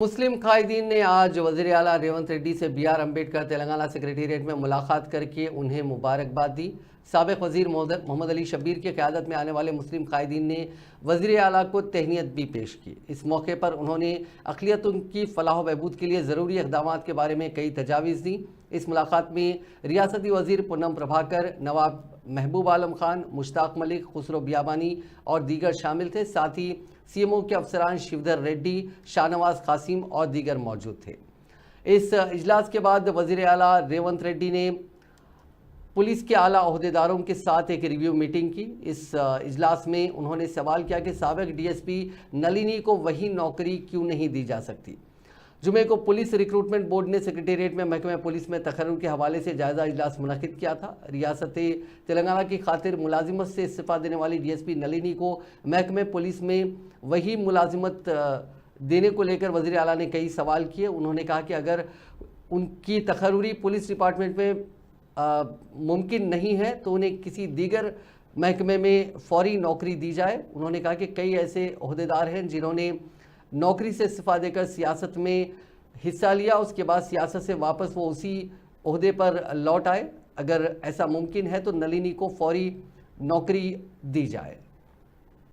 मुस्लिम कायदीन ने आज वज़ीर आला रेवंत रेड्डी से BR अम्बेडकर तेलंगाना सेक्रेटेरिएट में मुलाकात करके उन्हें मुबारकबाद दी। साबिक़ वज़ीर मोहम्मद अली शब्बीर की क़यादत में आने वाले मुस्लिम कायदीन ने वज़ीर आला को तहनीत भी पेश की। इस मौके पर उन्होंने अक़लियतों की फ़लाह व बहबूद के लिए ज़रूरी इक़दामात के बारे में कई तजावीज़ दी। इस मुलाकात में रियासती वज़ीर पूनम प्रभाकर, नवाब महबूब आलम खान, मुश्ताक मलिक, खुसरो बियाबानी और दीगर शामिल थे। साथ ही CMO के अफसरान शिवधर रेड्डी, शाहनवाज कासिम और दीगर मौजूद थे। इस इजलास के बाद वज़ीर आला रेवंत रेड्डी ने पुलिस के आला ओहदेदारों के साथ एक रिव्यू मीटिंग की। इस इजलास में उन्होंने सवाल किया कि साबिक़ DSP नलिनी को वही नौकरी क्यों नहीं दी जा सकती। जुमे को पुलिस रिक्रूटमेंट बोर्ड ने सेक्रेटेरिएट में महकमे पुलिस में तकर्रुर के हवाले से जायज़ा इजलास मुनक़िद किया था। रियासत तेलंगाना की खातिर मुलाजिमत से इस्तीफ़ा देने वाली DSP नलिनी को महकमे पुलिस में वही मुलाजिमत देने को लेकर वज़ीर आला ने कई सवाल किए। उन्होंने कहा कि अगर उनकी तकर्रुरी पुलिस डिपार्टमेंट में मुमकिन नहीं है तो उन्हें किसी दीगर महकमे में फ़ौरी नौकरी दी जाए। उन्होंने कहा कि कई ऐसे ओहदेदार हैं जिन्होंने नौकरी से इस्तीफ़ा देकर सियासत में हिस्सा लिया, उसके बाद सियासत से वापस वो उसी ओहदे पर लौट आए। अगर ऐसा मुमकिन है तो नलिनी को फ़ौरी नौकरी दी जाए।